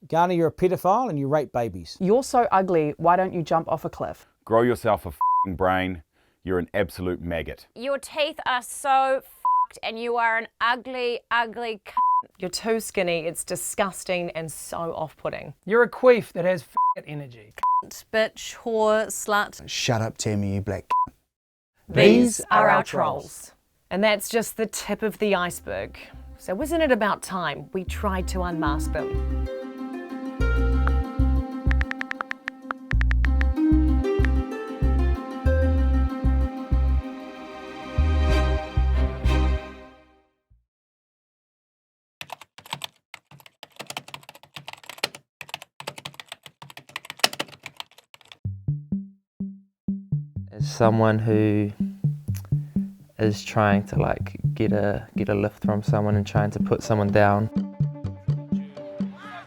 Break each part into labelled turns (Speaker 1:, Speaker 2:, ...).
Speaker 1: Garner, you're a paedophile and you rape babies.
Speaker 2: You're so ugly, why don't you jump off a cliff?
Speaker 3: Grow yourself a f***ing brain. You're an absolute maggot.
Speaker 4: Your teeth are so f***ed and you are an ugly, ugly c***.
Speaker 5: You're too skinny, it's disgusting and so off-putting.
Speaker 6: You're a queef that has f***ing energy.
Speaker 7: Bitch, whore, slut.
Speaker 8: Shut up, Tammy, you black.
Speaker 5: These are our trolls. And that's just the tip of the iceberg. So wasn't it about time we tried to unmask them?
Speaker 9: As someone who is trying to like get a lift from someone and trying to put someone down.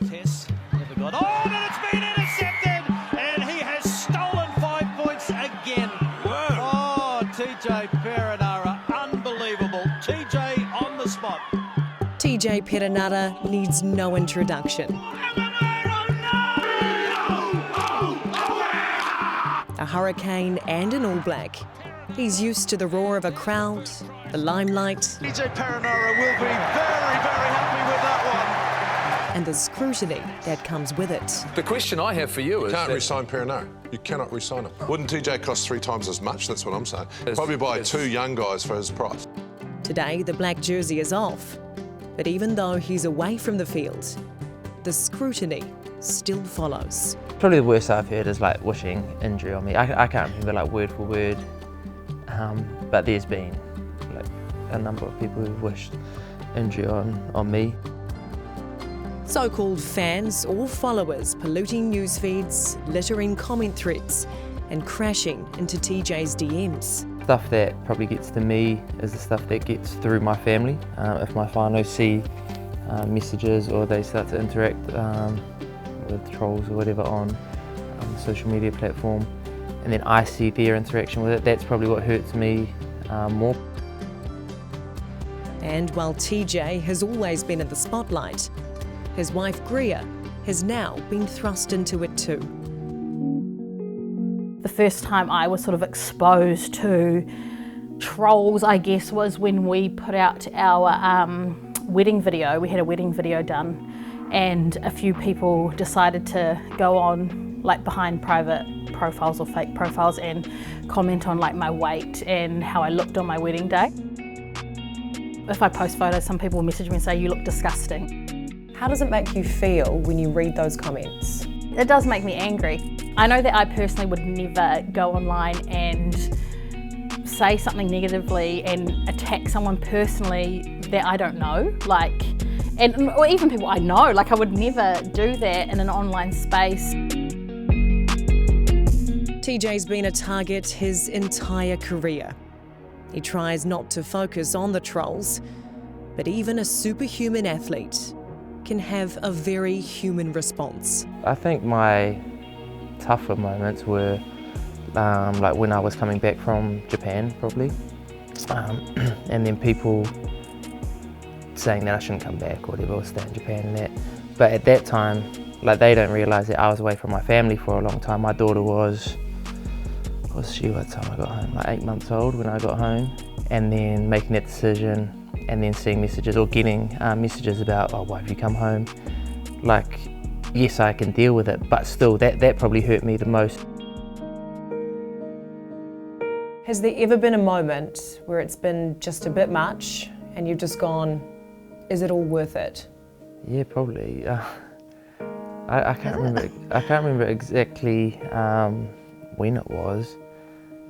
Speaker 10: Tess never got on and it's been intercepted and he has stolen 5 points again. Whoa. Oh, TJ Perenara, unbelievable. TJ on the spot.
Speaker 5: TJ Perenara needs no introduction. A hurricane and an All Black. He's used to the roar of a crowd, the limelight,
Speaker 10: TJ Perenara will be very, very happy with that one.
Speaker 5: and the scrutiny that comes with it.
Speaker 11: The question I have for you is...
Speaker 12: You can't re-sign Perenara. You cannot re-sign him. Wouldn't TJ cost 3 times as much? That's what I'm saying. Probably buy 2 young guys for his price.
Speaker 5: Today, the black jersey is off. But even though he's away from the field, the scrutiny still follows.
Speaker 9: Probably the worst I've heard is like wishing injury on me. I can't remember like word for word, but there's been like a number of people who've wished injury on me.
Speaker 5: So-called fans or followers polluting news feeds, littering comment threads and crashing into TJ's DMs.
Speaker 9: Stuff that probably gets to me is the stuff that gets through my family. If my whānau see messages or they start to interact with trolls or whatever on the social media platform, and then I see their interaction with it, that's probably what hurts me more.
Speaker 5: And while TJ has always been in the spotlight, his wife Greer has now been thrust into it too.
Speaker 7: The first time I was sort of exposed to trolls, I guess, was when we put out our wedding video. We had a wedding video done and a few people decided to go on like behind private profiles or fake profiles and comment on like my weight and how I looked on my wedding day. If I post photos, some people message me and say, "You look disgusting."
Speaker 5: How does it make you feel when you read those comments?
Speaker 7: It does make me angry. I know that I personally would never go online and say something negatively and attack someone personally that I don't know, or even people I know. Like, I would never do that in an online space.
Speaker 5: TJ's been a target his entire career. He tries not to focus on the trolls, but even a superhuman athlete can have a very human response.
Speaker 9: I think my tougher moments were like when I was coming back from Japan, probably, and then people saying that I shouldn't come back or whatever, or stay in Japan and that. But at that time, like, they don't realise that I was away from my family for a long time. My daughter was she, what time I got home? Like 8 months old when I got home, and then making that decision and then seeing messages or getting messages about, "Oh, why have you come home?" Like, yes, I can deal with it, but still, that probably hurt me the most.
Speaker 5: Has there ever been a moment where it's been just a bit much and you've just gone, is it all worth it?
Speaker 9: Yeah, probably. I can't remember. I can't remember exactly when it was.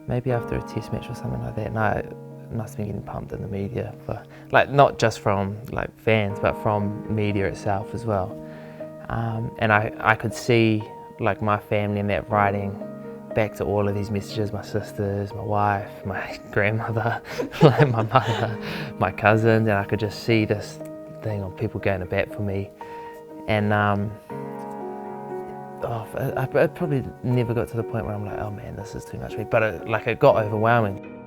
Speaker 9: Maybe after a test match or something like that. And I must have been getting pumped in the media, for, like, not just from like fans, but from media itself as well. And I could see like my family and that writing back to all of these messages, my sisters, my wife, my grandmother, like my mother, my cousins, and I could just see this thing on people going to bat for me. And I probably never got to the point where I'm like, oh man, this is too much for me, but it got overwhelming.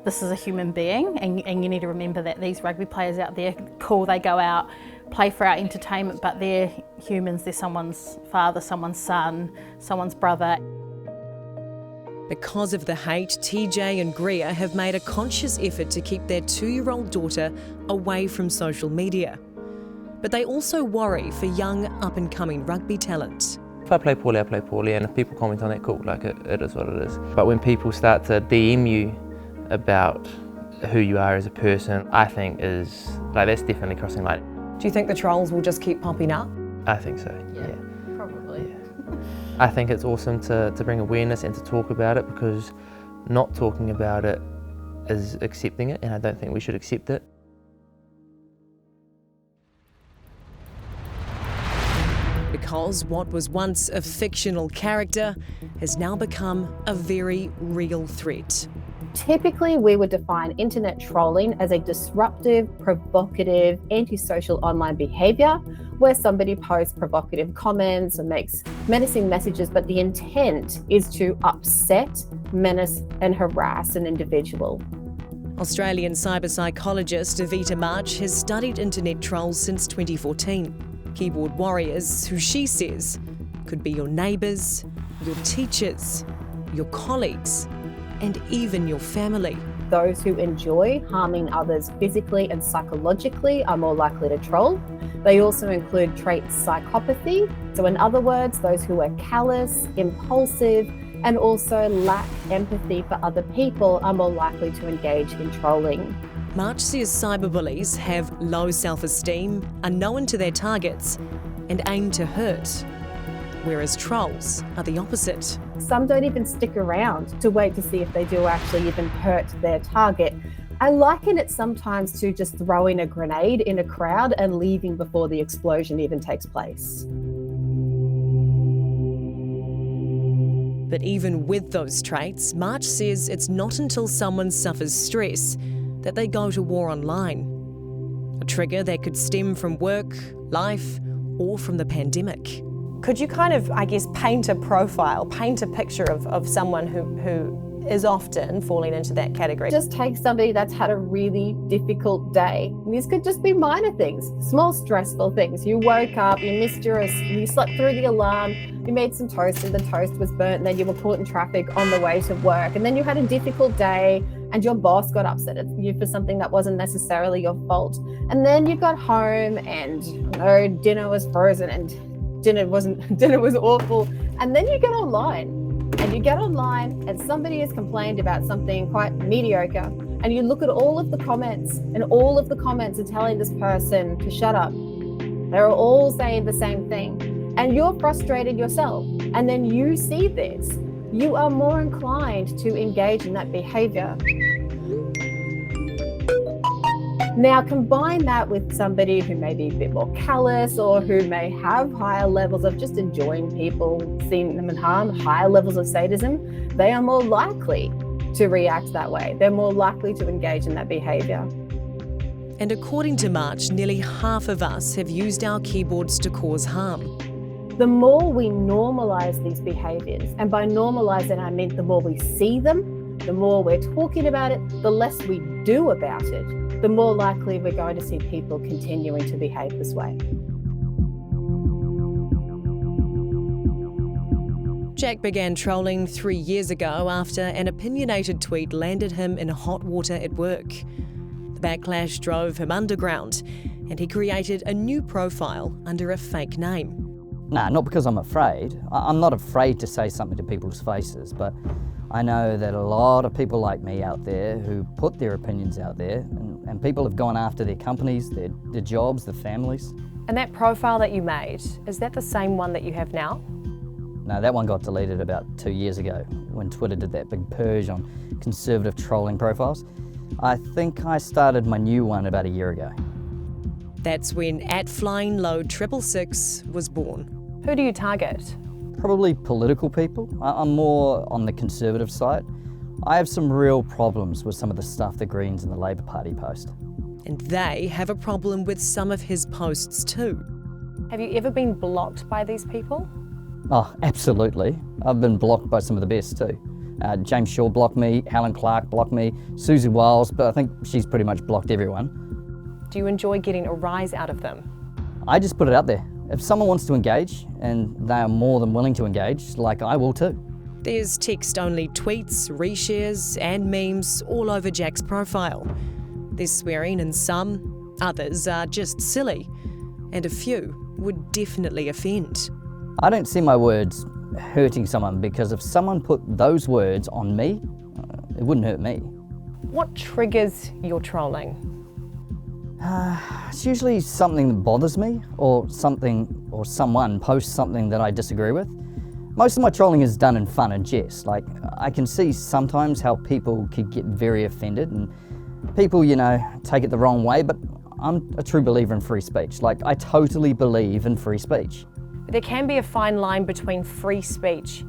Speaker 7: This is a human being, and you need to remember that these rugby players out there, cool, they go out, play for our entertainment, but they're humans, they're someone's father, someone's son, someone's brother.
Speaker 5: Because of the hate, TJ and Greer have made a conscious effort to keep their 2-year-old daughter away from social media. But they also worry for young, up-and-coming rugby talent.
Speaker 9: If I play poorly, I play poorly, and if people comment on that, cool, like it is what it is. But when people start to DM you about who you are as a person, I think is, like, that's definitely crossing line.
Speaker 5: Do you think the trolls will just keep popping up?
Speaker 9: I think so, yeah.
Speaker 7: Probably.
Speaker 9: Yeah. I think it's awesome to bring awareness and to talk about it, because not talking about it is accepting it, and I don't think we should accept it.
Speaker 5: Because what was once a fictional character has now become a very real threat.
Speaker 8: Typically, we would define internet trolling as a disruptive, provocative, antisocial online behaviour where somebody posts provocative comments or makes menacing messages, but the intent is to upset, menace and harass an individual.
Speaker 5: Australian cyber psychologist Evita March has studied internet trolls since 2014. Keyboard warriors, who she says could be your neighbours, your teachers, your colleagues, and even your family.
Speaker 8: Those who enjoy harming others physically and psychologically are more likely to troll. They also include traits psychopathy. So in other words, those who are callous, impulsive, and also lack empathy for other people are more likely to engage in trolling.
Speaker 5: March says cyberbullies have low self-esteem, are known to their targets, and aim to hurt, whereas trolls are the opposite.
Speaker 8: Some don't even stick around to wait to see if they do actually even hurt their target. I liken it sometimes to just throwing a grenade in a crowd and leaving before the explosion even takes place.
Speaker 5: But even with those traits, March says it's not until someone suffers stress that they go to war online. A trigger that could stem from work, life, or from the pandemic.
Speaker 11: Could you kind of, I guess, paint a profile, paint a picture of someone who is often falling into that category?
Speaker 8: Just take somebody that's had a really difficult day. And these could just be minor things, small stressful things. You woke up, you slept through the alarm, you made some toast and the toast was burnt, and then you were caught in traffic on the way to work. And then you had a difficult day and your boss got upset at you for something that wasn't necessarily your fault. And then you got home and dinner was frozen and dinner was awful. And then you get online and somebody has complained about something quite mediocre, and you look at all of the comments, and all of the comments are telling this person to shut up. They're all saying the same thing, and you're frustrated yourself, and then you see this. You are more inclined to engage in that behavior. Now combine that with somebody who may be a bit more callous, or who may have higher levels of just enjoying people, seeing them in harm, higher levels of sadism. They are more likely to react that way. They're more likely to engage in that behaviour.
Speaker 5: And according to March, nearly half of us have used our keyboards to cause harm.
Speaker 8: The more we normalise these behaviours, and by normalising I mean the more we see them, the more we're talking about it, the less we do about it, the more likely we're going to see people continuing to behave this way.
Speaker 5: Jack began trolling 3 years ago after an opinionated tweet landed him in hot water at work. The backlash drove him underground, and he created a new profile under a fake name.
Speaker 1: Nah, not because I'm afraid. I'm not afraid to say something to people's faces, but I know that a lot of people like me out there who put their opinions out there, and people have gone after their companies, their jobs, their families.
Speaker 11: And that profile that you made, is that the same one that you have now?
Speaker 1: No, that one got deleted about 2 years ago when Twitter did that big purge on conservative trolling profiles. I think I started my new one about a year ago.
Speaker 5: That's when @FlyingLow666 was born.
Speaker 11: Who do you target?
Speaker 1: Probably political people. I'm more on the conservative side. I have some real problems with some of the stuff the Greens and the Labor Party post.
Speaker 5: And they have a problem with some of his posts too.
Speaker 11: Have you ever been blocked by these people?
Speaker 1: Oh, absolutely. I've been blocked by some of the best too. James Shaw blocked me, Helen Clark blocked me, Susie Wiles, but I think she's pretty much blocked everyone.
Speaker 11: Do you enjoy getting a rise out of them?
Speaker 1: I just put it out there. If someone wants to engage, and they are more than willing to engage, like I will too.
Speaker 5: There's text-only tweets, reshares and memes all over Jack's profile. There's swearing in some, others are just silly, and a few would definitely offend.
Speaker 1: I don't see my words hurting someone, because if someone put those words on me, it wouldn't hurt me.
Speaker 11: What triggers your trolling?
Speaker 1: It's usually something that bothers me, or someone posts something that I disagree with. Most of my trolling is done in fun and jest. Like, I can see sometimes how people could get very offended, and people, take it the wrong way, but I'm a true believer in free speech. Like, I totally believe in free speech.
Speaker 11: There can be a fine line between free speech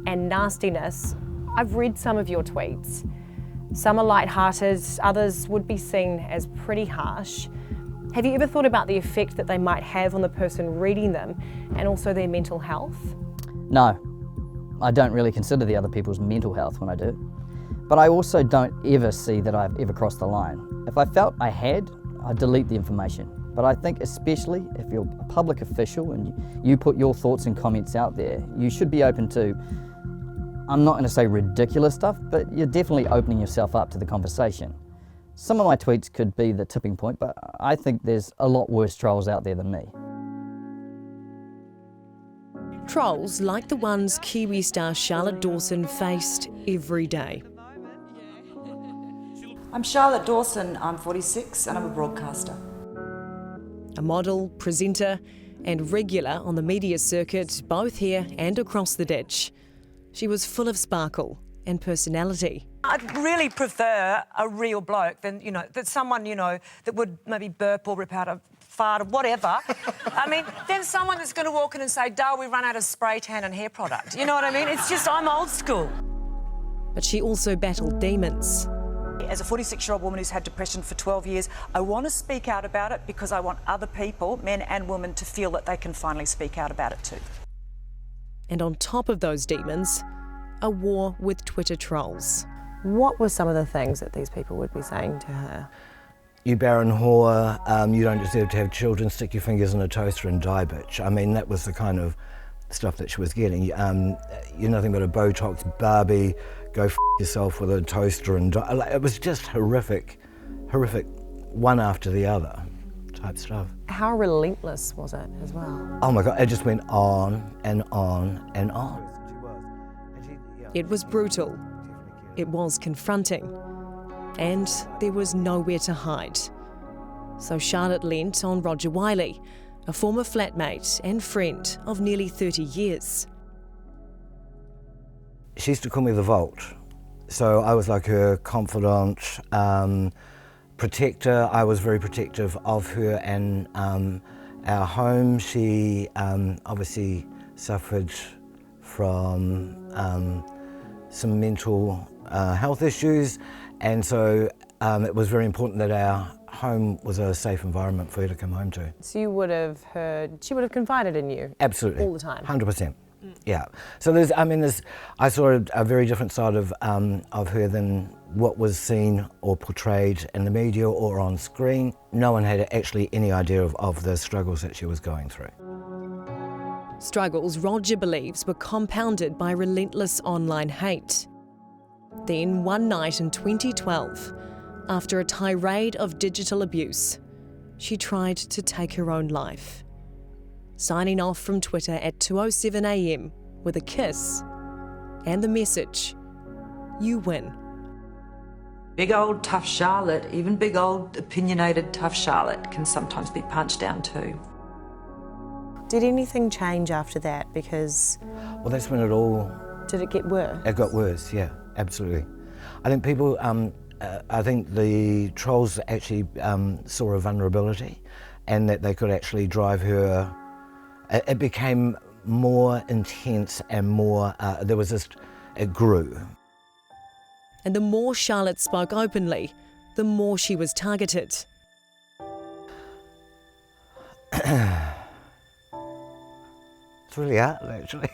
Speaker 11: and nastiness. I've read some of your tweets. Some are light-hearted, others would be seen as pretty harsh. Have you ever thought about the effect that they might have on the person reading them and also their mental health?
Speaker 1: No, I don't really consider the other people's mental health when I do it. But I also don't ever see that I've ever crossed the line. If I felt I had, I'd delete the information. But I think especially if you're a public official and you put your thoughts and comments out there, you should be open to, I'm not going to say ridiculous stuff, but you're definitely opening yourself up to the conversation. Some of my tweets could be the tipping point, but I think there's a lot worse trolls out there than me.
Speaker 5: Trolls like the ones Kiwi star Charlotte Dawson faced every day.
Speaker 13: I'm Charlotte Dawson, I'm 46 and I'm a broadcaster.
Speaker 5: A model, presenter and regular on the media circuit, both here and across the ditch. She was full of sparkle and personality.
Speaker 13: I'd really prefer a real bloke than, that someone, that would maybe burp or rip out a fart or whatever. I mean, then someone that's going to walk in and say, Dale, we run out of spray tan and hair product. You know what I mean? It's just, I'm old school.
Speaker 5: But she also battled demons.
Speaker 13: As a 46-year-old woman who's had depression for 12 years, I want to speak out about it because I want other people, men and women, to feel that they can finally speak out about it too.
Speaker 5: And on top of those demons, a war with Twitter trolls.
Speaker 11: What were some of the things that these people would be saying to her?
Speaker 14: You barren whore, you don't deserve to have children, stick your fingers in a toaster and die, bitch. I mean, that was the kind of stuff that she was getting. You're nothing but a Botox Barbie, go f yourself with a toaster and die. Like, it was just horrific, one after the other type stuff.
Speaker 11: How relentless was it as well?
Speaker 14: Oh my God, it just went on and on and on.
Speaker 5: It was brutal, it was confronting, and there was nowhere to hide. So Charlotte leant on Roger Wiley, a former flatmate and friend of nearly 30 years.
Speaker 14: She used to call me the Vault, so I was like her confidant, protector. I was very protective of her and our home. She obviously suffered from some mental health issues, and so it was very important that our home was a safe environment for her to come home to.
Speaker 11: So you would have heard, she would have confided in you?
Speaker 14: Absolutely.
Speaker 11: All the time?
Speaker 14: 100%. Yeah. So I saw a very different side of her than what was seen or portrayed in the media or on screen. No one had actually any idea of the struggles that she was going through.
Speaker 5: Struggles Roger believes were compounded by relentless online hate. Then one night in 2012, after a tirade of digital abuse, she tried to take her own life. Signing off from Twitter at 2:07 a.m. with a kiss and the message, "You win."
Speaker 13: Big old tough Charlotte, even big old opinionated tough Charlotte can sometimes be punched down too.
Speaker 11: Did anything change after that? Because...
Speaker 14: Well, that's when it all...
Speaker 11: Did it get worse?
Speaker 14: It got worse, yeah, absolutely. I think people, I think the trolls actually saw a vulnerability and that they could actually drive her. It became more intense and more, it grew.
Speaker 5: And the more Charlotte spoke openly, the more she was targeted.
Speaker 14: It's really hard, actually.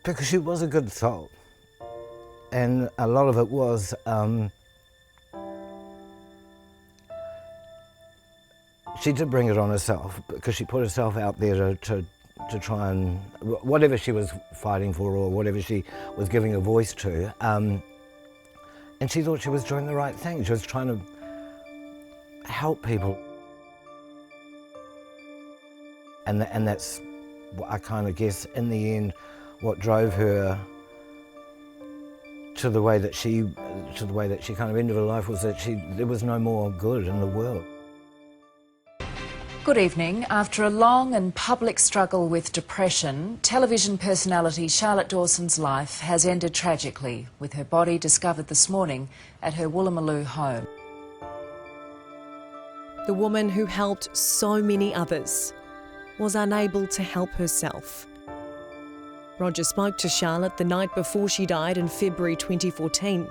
Speaker 14: Because she was a good soul. And a lot of it was She did bring it on herself because she put herself out there to try and, whatever she was fighting for or whatever she was giving a voice to, and she thought she was doing the right thing. She was trying to help people. And that's, I kind of guess, in the end, what drove her to the way that she kind of ended her life, was that there was no more good in the world.
Speaker 15: Good evening. After a long and public struggle with depression, television personality Charlotte Dawson's life has ended tragically, with her body discovered this morning at her Wilhelmina home.
Speaker 5: The woman who helped so many others was unable to help herself. Roger spoke to Charlotte the night before she died in February 2014.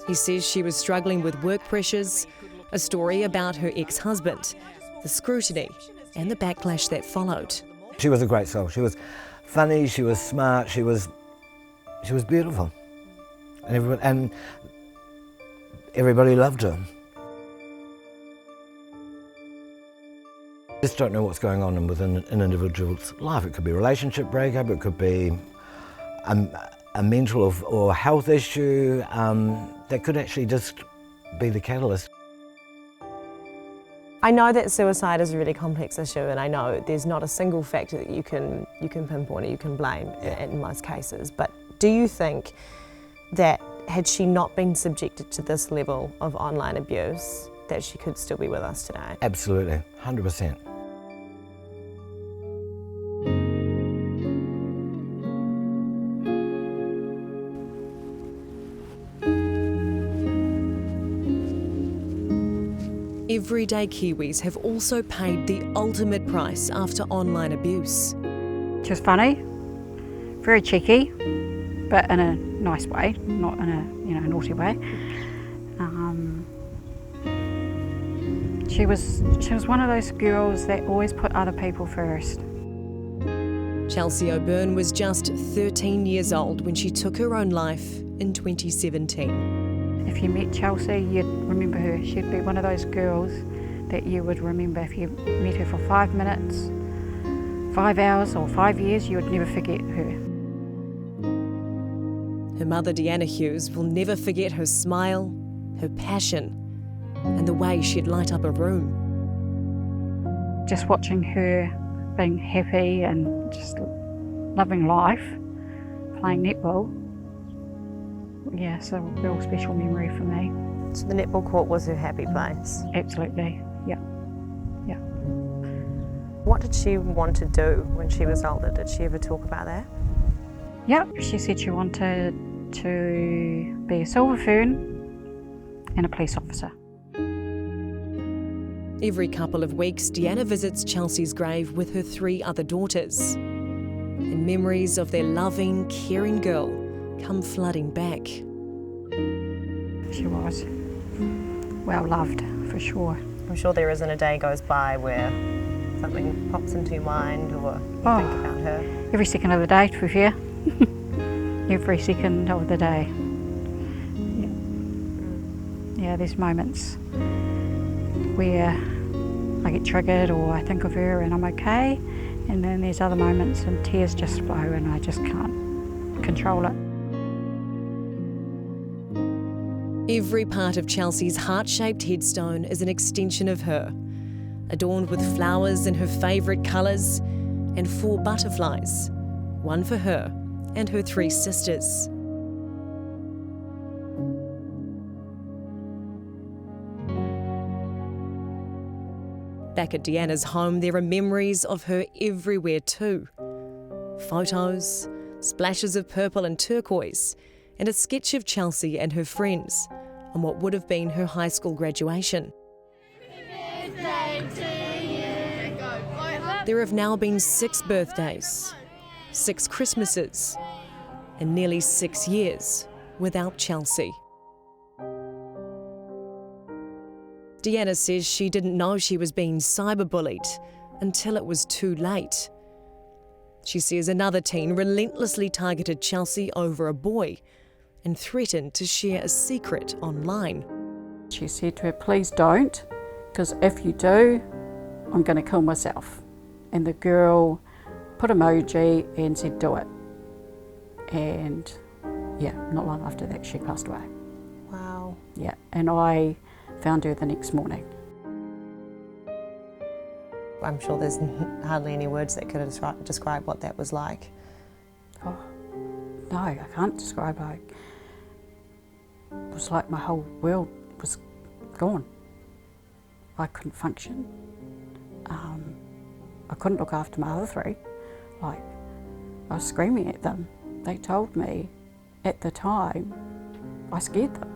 Speaker 5: He says she was struggling with work pressures, a story about her ex-husband, the scrutiny and the backlash that followed.
Speaker 14: She was a great soul. She was funny, she was smart, she was beautiful. And everybody loved her. Just don't know what's going on within an individual's life. It could be a relationship breakup, it could be a mental or health issue that could actually just be the catalyst.
Speaker 11: I know that suicide is a really complex issue, and I know there's not a single factor that you can pinpoint or you can blame in most cases. But do you think that had she not been subjected to this level of online abuse, that she could still be with us today?
Speaker 14: Absolutely, 100%.
Speaker 5: Everyday Kiwis have also paid the ultimate price after online abuse.
Speaker 16: She was funny, very cheeky, but in a nice way, not in a naughty way. She was one of those girls that always put other people first.
Speaker 5: Chelsea O'Byrne was just 13 years old when she took her own life in 2017.
Speaker 16: If you met Chelsea, you'd remember her. She'd be one of those girls that you would remember. If you met her for 5 minutes, 5 hours or 5 years, you would never forget her.
Speaker 5: Her mother, Deanna Hughes, will never forget her smile, her passion, and the way she'd light up a room.
Speaker 16: Just watching her being happy and just loving life, playing netball, yeah, it's a real special memory for me.
Speaker 11: So the netball court was her happy place?
Speaker 16: Absolutely, yeah. Yeah.
Speaker 11: What did she want to do when she was older? Did she ever talk about that?
Speaker 16: Yep, she said she wanted to be a silver fern and a police officer.
Speaker 5: Every couple of weeks, Deanna visits Chelsea's grave with her 3 other daughters. And memories of their loving, caring girl come flooding back.
Speaker 16: She was well loved, for sure.
Speaker 11: I'm sure there isn't a day goes by where something pops into your mind or you think about her.
Speaker 16: Every second of the day, to be fair. Every second of the day. Yeah, there's moments where I get triggered or I think of her and I'm okay, and then there's other moments and tears just flow and I just can't control it.
Speaker 5: Every part of Chelsea's heart-shaped headstone is an extension of her, adorned with flowers in her favourite colours and 4 butterflies, one for her and her 3 sisters. Back at Deanna's home, there are memories of her everywhere too. Photos, splashes of purple and turquoise, and a sketch of Chelsea and her friends on what would have been her high school graduation. There have now been 6 birthdays, 6 Christmases, and nearly 6 years without Chelsea. Deanna says she didn't know she was being cyberbullied until it was too late. She says another teen relentlessly targeted Chelsea over a boy and threatened to share a secret online.
Speaker 16: She said to her, please don't, because if you do, I'm going to kill myself. And the girl put emoji and said, do it. And yeah, not long after that, she passed away.
Speaker 11: Wow.
Speaker 16: Yeah, and I found her the next morning.
Speaker 11: I'm sure there's hardly any words that could describe what that was like.
Speaker 16: Oh, no, I can't describe it. It was like my whole world was gone. I couldn't function. I couldn't look after my other three. Like, I was screaming at them. They told me at the time I scared them.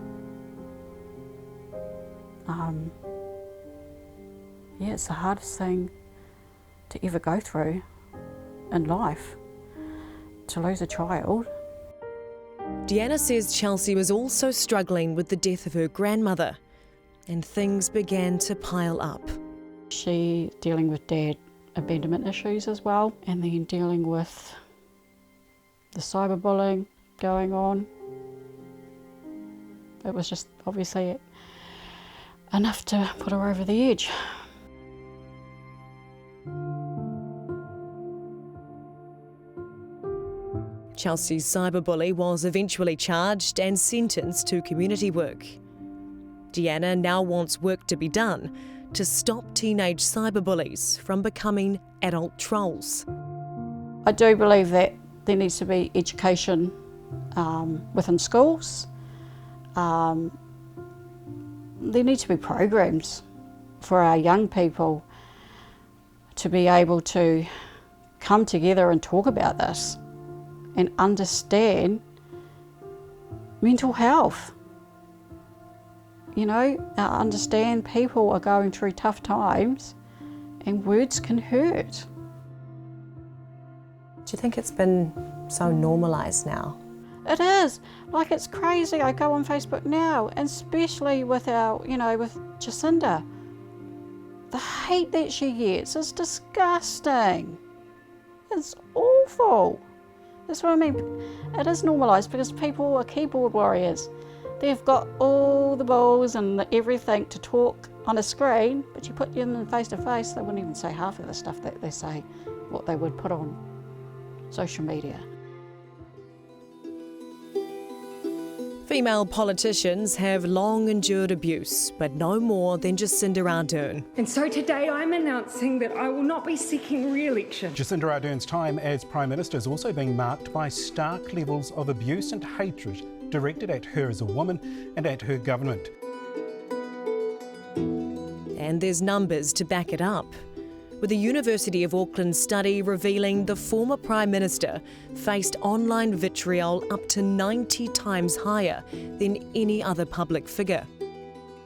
Speaker 16: Yeah, it's the hardest thing to ever go through in life, to lose a child.
Speaker 5: Deanna says Chelsea was also struggling with the death of her grandmother, and things began to pile up.
Speaker 16: She dealing with dad abandonment issues as well, and then dealing with the cyberbullying going on. It was just obviously enough to put her over the edge.
Speaker 5: Chelsea's cyberbully was eventually charged and sentenced to community work. Deanna now wants work to be done to stop teenage cyberbullies from becoming adult trolls.
Speaker 16: I do believe that there needs to be education within schools. There need to be programs for our young people to be able to come together and talk about this and understand mental health. You know, understand people are going through tough times and words can hurt.
Speaker 11: Do you think it's been so normalised now?
Speaker 16: It is. Like, it's crazy. I go on Facebook now, and especially with with Jacinda. The hate that she gets is disgusting. It's awful. That's what I mean. It is normalised because people are keyboard warriors. They've got all the balls and everything to talk on a screen, but you put them face to face, they wouldn't even say half of the stuff that they say, what they would put on social media.
Speaker 5: Female politicians have long endured abuse, but no more than Jacinda Ardern.
Speaker 17: And so today I'm announcing that I will not be seeking re-election.
Speaker 18: Jacinda Ardern's time as Prime Minister is also being marked by stark levels of abuse and hatred directed at her as a woman and at her government.
Speaker 5: And there's numbers to back it up, with the University of Auckland study revealing the former Prime Minister faced online vitriol up to 90 times higher than any other public figure.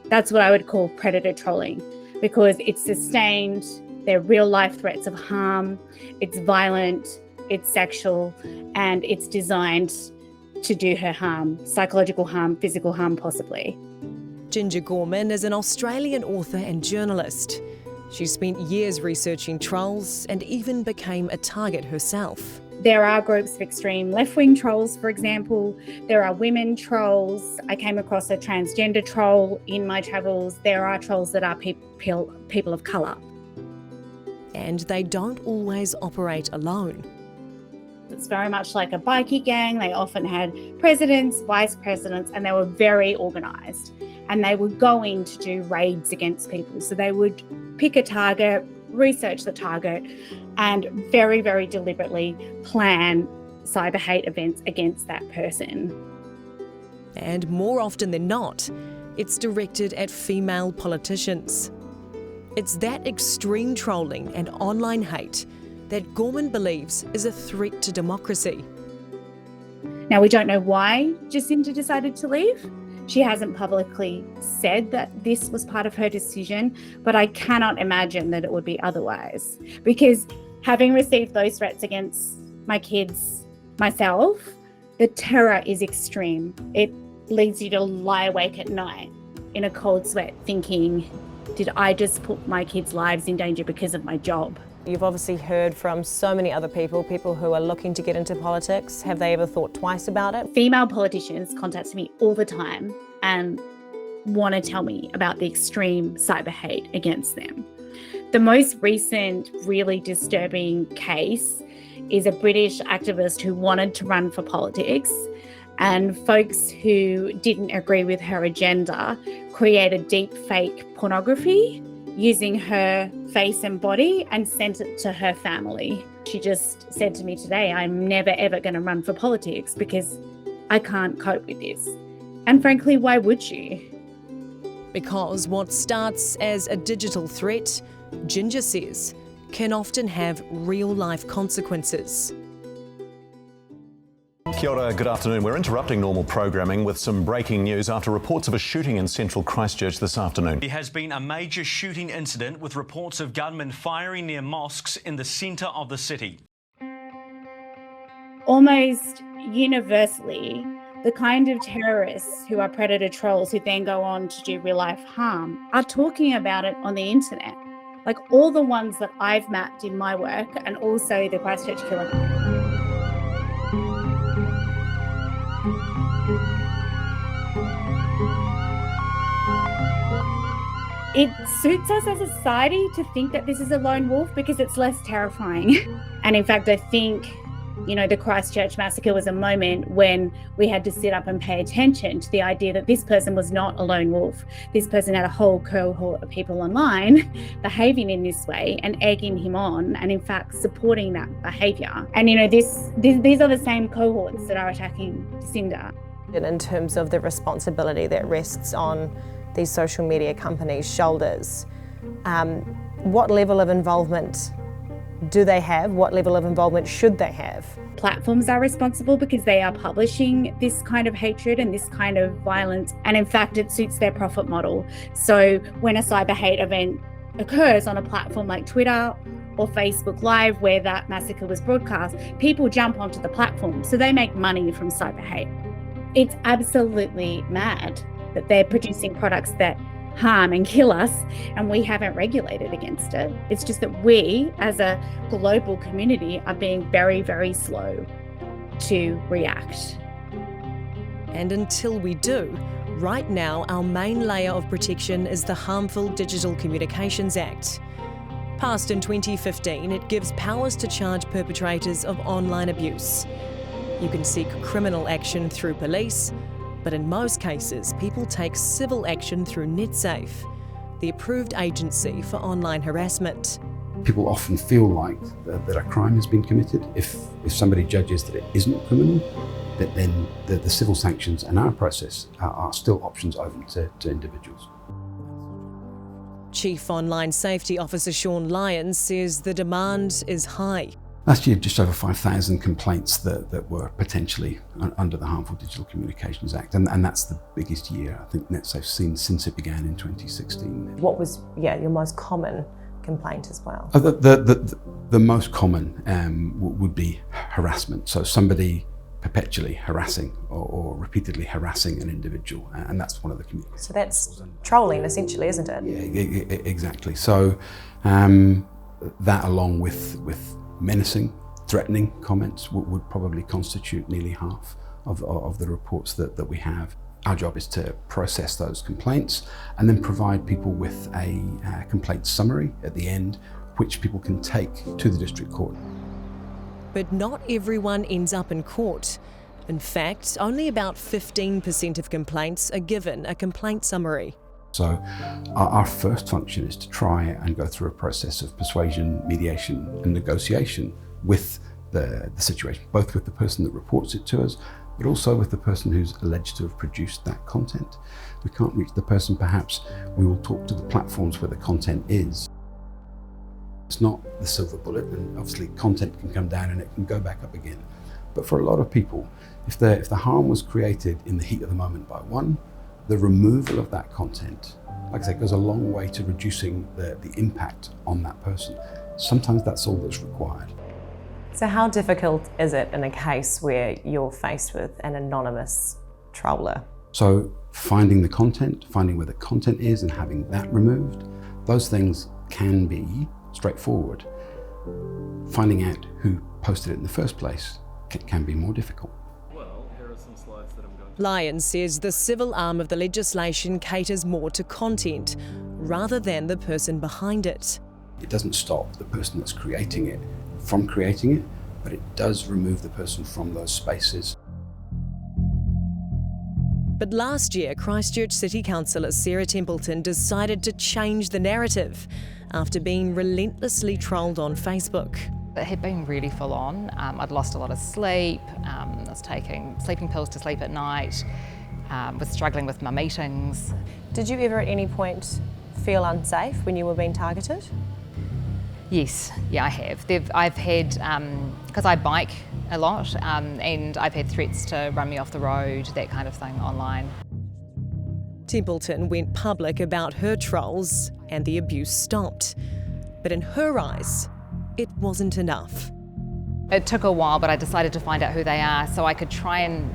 Speaker 19: That's what I would call predator trolling, because it's sustained, they're real life threats of harm, it's violent, it's sexual, and it's designed to do her harm, psychological harm, physical harm possibly.
Speaker 5: Ginger Gorman is an Australian author and journalist. She spent years researching trolls and even became a target herself.
Speaker 19: There are groups of extreme left-wing trolls, for example. There are women trolls. I came across a transgender troll in my travels. There are trolls that are people of colour.
Speaker 5: And they don't always operate alone.
Speaker 19: It's very much like a bikie gang. They often had presidents, vice presidents, and they were very organised. And they were going to do raids against people. So they would pick a target, research the target, and very, very deliberately plan cyber hate events against that person.
Speaker 5: And more often than not, it's directed at female politicians. It's that extreme trolling and online hate that Gorman believes is a threat to democracy.
Speaker 19: Now, we don't know why Jacinda decided to leave. She hasn't publicly said that this was part of her decision, but I cannot imagine that it would be otherwise. Because having received those threats against my kids, myself, the terror is extreme. It leads you to lie awake at night in a cold sweat thinking, did I just put my kids' lives in danger because of my job?
Speaker 11: You've obviously heard from so many other people who are looking to get into politics. Have they ever thought twice about it?
Speaker 19: Female politicians contact me all the time, and want to tell me about the extreme cyber hate against them. The most recent really disturbing case is a British activist who wanted to run for politics, and folks who didn't agree with her agenda created deep fake pornography using her face and body and sent it to her family. She just said to me today, I'm never ever going to run for politics because I can't cope with this. And frankly, why would you?
Speaker 5: Because what starts as a digital threat, Ginger says, can often have real-life consequences.
Speaker 20: Kia ora, good afternoon. We're interrupting normal programming with some breaking news after reports of a shooting in central Christchurch this afternoon.
Speaker 21: There has been a major shooting incident with reports of gunmen firing near mosques in the centre of the city.
Speaker 19: Almost universally, the kind of terrorists who are predator trolls who then go on to do real-life harm are talking about it on the internet. Like all the ones that I've mapped in my work, and also the Christchurch killer. It suits us as a society to think that this is a lone wolf because it's less terrifying. And in fact, I think, you know, the Christchurch massacre was a moment when we had to sit up and pay attention to the idea that this person was not a lone wolf. This person had a whole cohort of people online behaving in this way and egging him on and in fact supporting that behaviour. And you know, these are the same cohorts that are attacking Jacinda.
Speaker 11: And in terms of the responsibility that rests on these social media companies' shoulders, what level of involvement do they have? What level of involvement should they have?
Speaker 19: Platforms are responsible because they are publishing this kind of hatred and this kind of violence. And in fact, it suits their profit model. So when a cyber hate event occurs on a platform like Twitter or Facebook Live, where that massacre was broadcast, people jump onto the platform. So they make money from cyber hate. It's absolutely mad that they're producing products that harm and kill us, and we haven't regulated against it. It's just that we, as a global community, are being very, very slow to react.
Speaker 5: And until we do, right now our main layer of protection is the Harmful Digital Communications Act. Passed in 2015, it gives powers to charge perpetrators of online abuse. You can seek criminal action through police, but in most cases, people take civil action through NetSafe, the approved agency for online harassment.
Speaker 22: People often feel like that a crime has been committed. If somebody judges that it isn't criminal, that then the civil sanctions in our process are still options open to individuals.
Speaker 5: Chief Online Safety Officer Sean Lyons says the demand is high.
Speaker 22: Last year, just over 5,000 complaints that were potentially under the Harmful Digital Communications Act, and that's the biggest year I think NetSafe's seen since it began in 2016.
Speaker 11: What was your most common complaint as well?
Speaker 22: The most common would be harassment. So somebody perpetually harassing or repeatedly harassing an individual, and that's one of the communities.
Speaker 11: So that's trolling essentially, isn't it?
Speaker 22: Yeah, exactly. So that along with menacing, threatening comments would probably constitute nearly half of the reports that we have. Our job is to process those complaints and then provide people with a complaint summary at the end, which people can take to the district court.
Speaker 5: But not everyone ends up in court. In fact, only about 15% of complaints are given a complaint summary.
Speaker 22: So our first function is to try and go through a process of persuasion, mediation and negotiation with the situation, both with the person that reports it to us, but also with the person who's alleged to have produced that content. We can't reach the person, perhaps we will talk to the platforms where the content is. It's not the silver bullet, and obviously content can come down and it can go back up again. But for a lot of people, if the harm was created in the heat of the moment by one, the removal of that content, like I said, goes a long way to reducing the impact on that person. Sometimes that's all that's required.
Speaker 11: So how difficult is it in a case where you're faced with an anonymous troller?
Speaker 22: So finding the content, finding where the content is and having that removed, those things can be straightforward. Finding out who posted it in the first place can be more difficult.
Speaker 23: Well, here are some slides that I'm going to
Speaker 5: Lyons says the civil arm of the legislation caters more to content rather than the person behind it.
Speaker 22: It doesn't stop the person that's creating it from creating it, but it does remove the person from those spaces.
Speaker 5: But last year, Christchurch City Councillor Sarah Templeton decided to change the narrative after being relentlessly trolled on Facebook.
Speaker 2: It had been really full on. I'd lost a lot of sleep, I was taking sleeping pills to sleep at night, was struggling with my meetings.
Speaker 11: Did you ever at any point feel unsafe when you were being targeted?
Speaker 2: Yes, yeah, I have. I've had, because I bike a lot, and I've had threats to run me off the road, that kind of thing online.
Speaker 5: Templeton went public about her trolls and the abuse stopped. But in her eyes, it wasn't enough.
Speaker 2: It took a while, but I decided to find out who they are so I could try and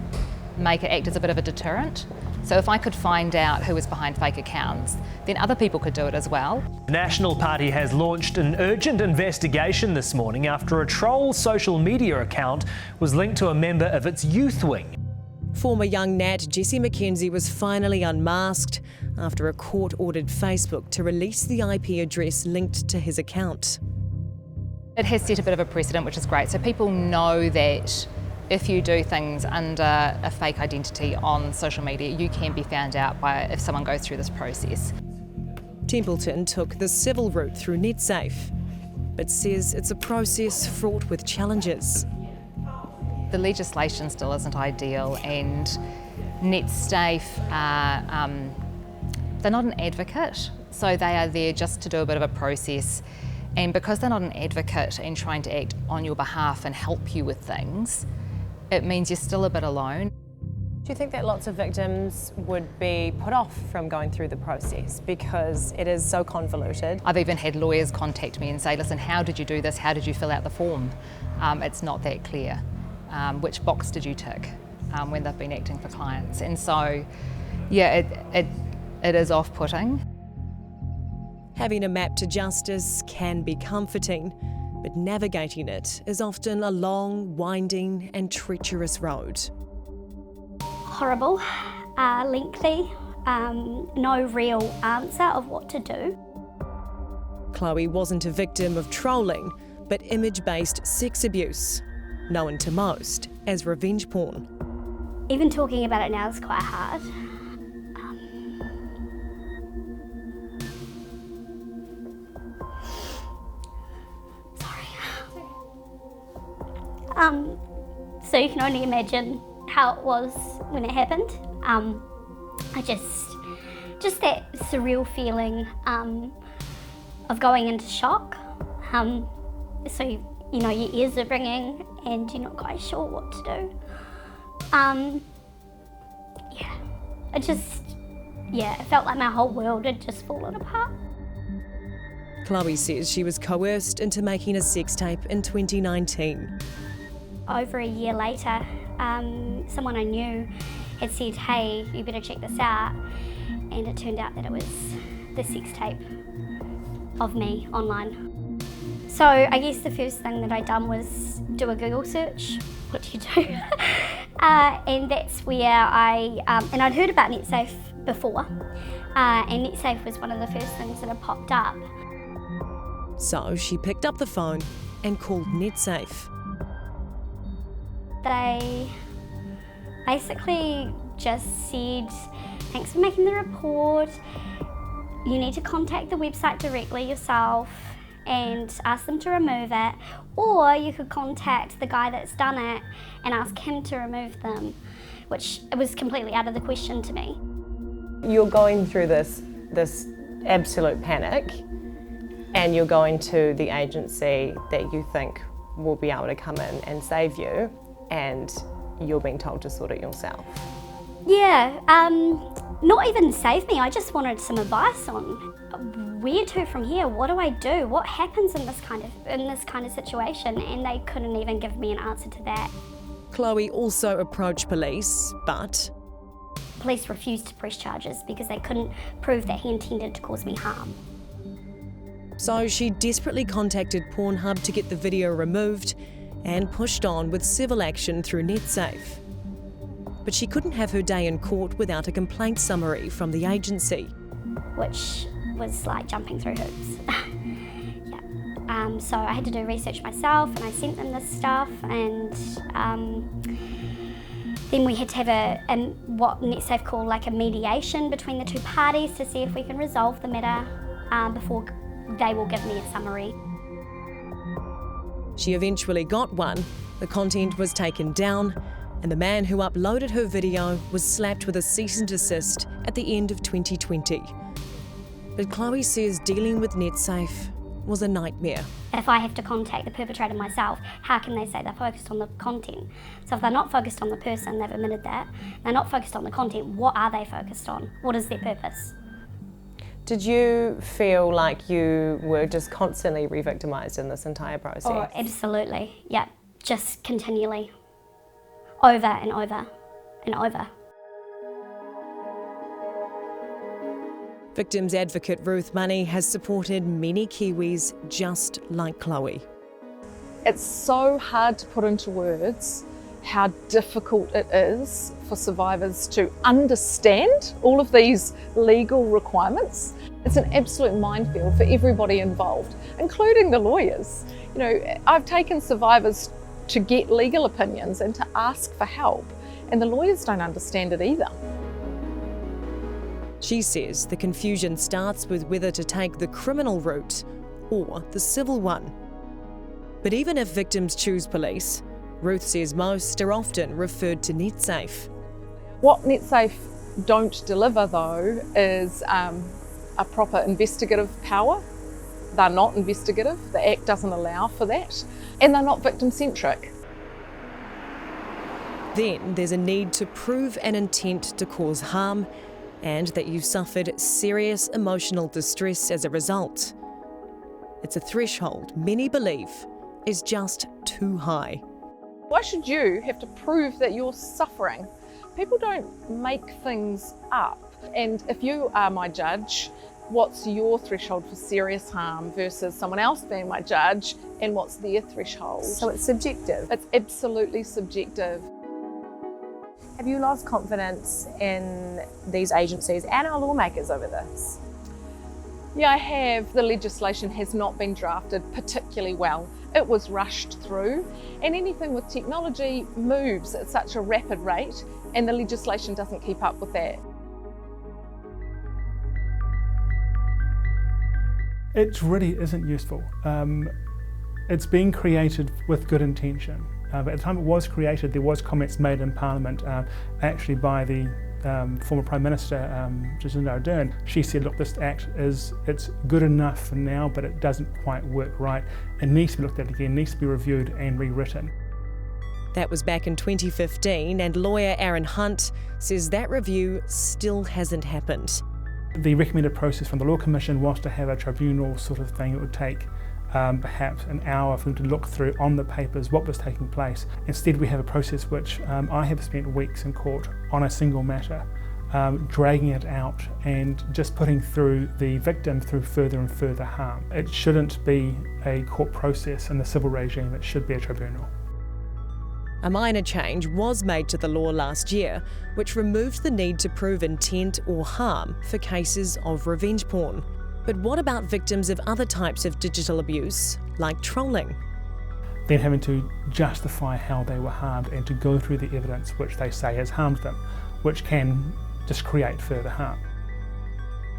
Speaker 2: make it act as a bit of a deterrent. So if I could find out who was behind fake accounts, then other people could do it as well.
Speaker 3: The National Party has launched an urgent investigation this morning after a troll social media account was linked to a member of its youth wing.
Speaker 5: Former young Nat Jesse McKenzie was finally unmasked after a court ordered Facebook to release the IP address linked to his account.
Speaker 2: It has set a bit of a precedent, which is great. So people know that if you do things under a fake identity on social media, you can be found out by if someone goes through this process.
Speaker 5: Templeton took the civil route through NetSafe, but says it's a process fraught with challenges.
Speaker 2: The legislation still isn't ideal, and NetSafe they're not an advocate, so they are there just to do a bit of a process. And because they're not an advocate and trying to act on your behalf and help you with things, it means you're still a bit alone.
Speaker 11: Do you think that lots of victims would be put off from going through the process because it is so convoluted?
Speaker 2: I've even had lawyers contact me and say, listen, how did you do this? How did you fill out the form? It's not that clear. Which box did you tick when they've been acting for clients? And so, yeah, it is off-putting.
Speaker 5: Having a map to justice can be comforting, but navigating it is often a long, winding and treacherous road.
Speaker 23: Horrible, lengthy, no real answer of what to do.
Speaker 5: Chloe wasn't a victim of trolling, but image-based sex abuse, known to most as revenge porn.
Speaker 23: Even talking about it now is quite hard. So you can only imagine how it was when it happened. I just that surreal feeling of going into shock. So you know your ears are ringing and you're not quite sure what to do. It felt like my whole world had just fallen apart.
Speaker 5: Chloe says she was coerced into making a sex tape in 2019.
Speaker 23: Over a year later, someone I knew had said, hey, you better check this out. And it turned out that it was the sex tape of me online. So I guess the first thing that I'd done was do a Google search, which you do. And that's where and I'd heard about NetSafe before. And NetSafe was one of the first things that had popped up.
Speaker 5: So she picked up the phone and called NetSafe.
Speaker 23: They basically just said, thanks for making the report. You need to contact the website directly yourself and ask them to remove it, or you could contact the guy that's done it and ask him to remove them, which was completely out of the question to me.
Speaker 11: You're going through this absolute panic, and you're going to the agency that you think will be able to come in and save you, and you're being told to sort it yourself.
Speaker 23: Yeah, not even save me, I just wanted some advice on where to from here. What do I do? What happens in this kind of situation? And they couldn't even give me an answer to that.
Speaker 5: Chloe also approached police, but
Speaker 23: police refused to press charges because they couldn't prove that he intended to cause me harm.
Speaker 5: So she desperately contacted Pornhub to get the video removed and pushed on with civil action through NetSafe. but she couldn't have her day in court without a complaint summary from the agency.
Speaker 23: Which was like jumping through hoops. So I had to do research myself, and I sent them this stuff, and then we had to have what NetSafe call like a mediation between the two parties to see if we can resolve the matter before they will give me a summary.
Speaker 5: She eventually got one, the content was taken down, and the man who uploaded her video was slapped with a cease and desist at the end of 2020. But Chloe says dealing with NetSafe was a nightmare.
Speaker 23: If I have to contact the perpetrator myself, how can they say they're focused on the content? So if they're not focused on the person, they've admitted that, they're not focused on the content, what are they focused on? What is their purpose?
Speaker 11: Did you feel like you were just constantly re-victimised in this entire process?
Speaker 23: Oh, absolutely, yeah, just continually, over and over and over.
Speaker 5: Victims advocate Ruth Money has supported many Kiwis just like Chloe.
Speaker 4: It's so hard to put into words how difficult it is for survivors to understand all of these legal requirements. It's an absolute minefield for everybody involved, including the lawyers. You know, I've taken survivors to get legal opinions and to ask for help, and the lawyers don't understand it either.
Speaker 5: She says the confusion starts with whether to take the criminal route or the civil one. But even if victims choose police, Ruth says most are often referred to NetSafe.
Speaker 4: What NetSafe don't deliver though is a proper investigative power. They're not investigative, the Act doesn't allow for that, and they're not victim-centric.
Speaker 5: Then there's a need to prove an intent to cause harm and that you've suffered serious emotional distress as a result. It's a threshold many believe is just too high.
Speaker 4: Why should you have to prove that you're suffering? People don't make things up. And if you are my judge, what's your threshold for serious harm versus someone else being my judge, and what's their threshold?
Speaker 11: So it's subjective?
Speaker 4: It's absolutely subjective.
Speaker 11: Have you lost confidence in these agencies and our lawmakers over this?
Speaker 4: Yeah, I have. The legislation has not been drafted particularly well. It was rushed through, and anything with technology moves at such a rapid rate, and the legislation doesn't keep up with that.
Speaker 6: It really isn't useful. It's been created with good intention. But at the time it was created, there was comments made in Parliament, actually by the former Prime Minister, Jacinda Ardern. She said, look, this Act it's good enough for now, but it doesn't quite work right. It needs to be looked at again, needs to be reviewed and rewritten.
Speaker 5: That was back in 2015, and lawyer Aaron Hunt says that review still hasn't happened.
Speaker 6: The recommended process from the Law Commission was to have a tribunal sort of thing. It would take perhaps an hour for them to look through on the papers what was taking place. Instead, we have a process which I have spent weeks in court on a single matter, dragging it out and just putting through the victim through further and further harm. It shouldn't be a court process in the civil regime, it should be a tribunal.
Speaker 5: A minor change was made to the law last year, which removed the need to prove intent or harm for cases of revenge porn. But what about victims of other types of digital abuse, like trolling?
Speaker 6: Then having to justify how they were harmed and to go through the evidence which they say has harmed them, which can just create further harm.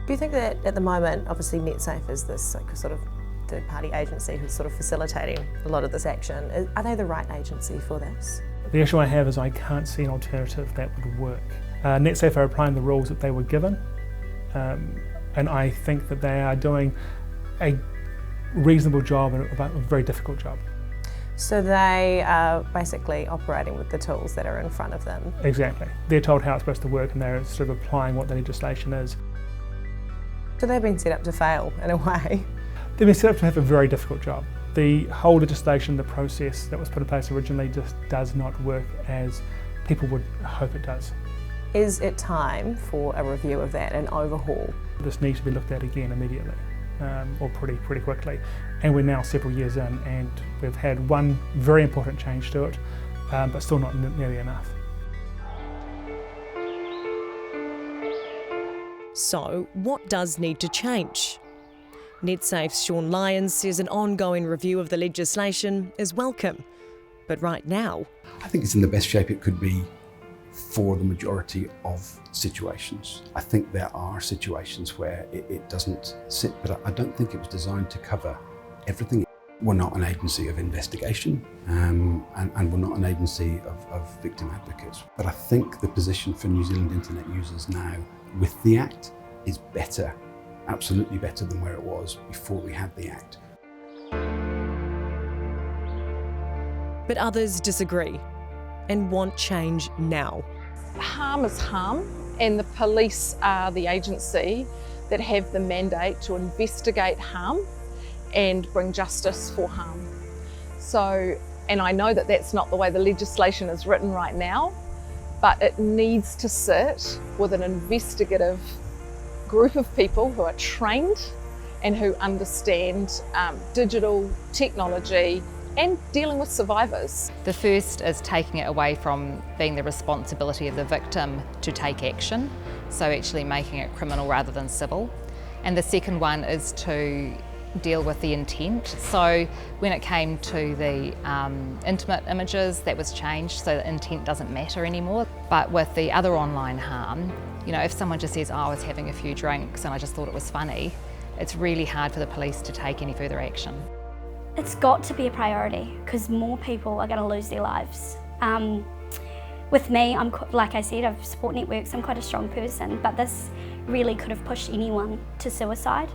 Speaker 11: Do you think that at the moment, obviously NetSafe is this sort of third-party agency who's sort of facilitating a lot of this action, are they the right agency for this?
Speaker 6: The issue I have is I can't see an alternative that would work. NetSafe are applying the rules that they were given, and I think that they are doing a reasonable job and a very difficult job.
Speaker 11: So they are basically operating with the tools that are in front of them?
Speaker 6: Exactly. They're told how it's supposed to work and they're sort of applying what the legislation is.
Speaker 11: So they've been set up to fail in a way?
Speaker 6: They've been set up to have a very difficult job. The whole legislation, the process that was put in place originally just does not work as people would hope it does.
Speaker 11: Is it time for a review of that, an overhaul?
Speaker 6: This needs to be looked at again immediately, or pretty quickly. And we're now several years in and we've had one very important change to it, but still not nearly enough.
Speaker 5: So, what does need to change? NetSafe's Sean Lyons says an ongoing review of the legislation is welcome. But right now,
Speaker 22: I think it's in the best shape it could be for the majority of situations. I think there are situations where it doesn't sit, but I don't think it was designed to cover everything. We're not an agency of investigation and we're not an agency of victim advocates. But I think the position for New Zealand internet users now with the Act is better, absolutely better than where it was before we had the Act.
Speaker 5: But others disagree and want change now.
Speaker 4: Harm is harm, and the police are the agency that have the mandate to investigate harm and bring justice for harm. So, and I know that that's not the way the legislation is written right now, but it needs to sit with an investigative group of people who are trained and who understand digital technology and dealing with survivors.
Speaker 2: The first is taking it away from being the responsibility of the victim to take action, so actually making it criminal rather than civil. And the second one is to deal with the intent. So when it came to the intimate images, that was changed so that intent doesn't matter anymore. But with the other online harm, you know, if someone just says, oh, I was having a few drinks and I just thought it was funny, it's really hard for the police to take any further action.
Speaker 23: It's got to be a priority because more people are going to lose their lives. With me, like I said, I've support networks, I'm quite a strong person, but this really could have pushed anyone to suicide.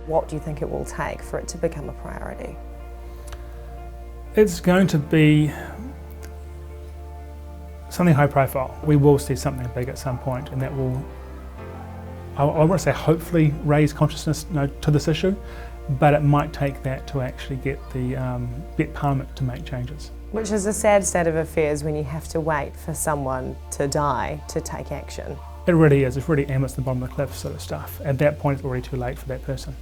Speaker 11: What do you think it will take for it to become a priority?
Speaker 6: It's going to be something high profile. We will see something big at some point, and that will, I want to say, hopefully raise consciousness to this issue, but it might take that to actually get Parliament to make changes.
Speaker 11: Which is a sad state of affairs when you have to wait for someone to die to take action.
Speaker 6: It really is. It's really Emmett's the bottom of the cliff sort of stuff. At that point, it's already too late for that person.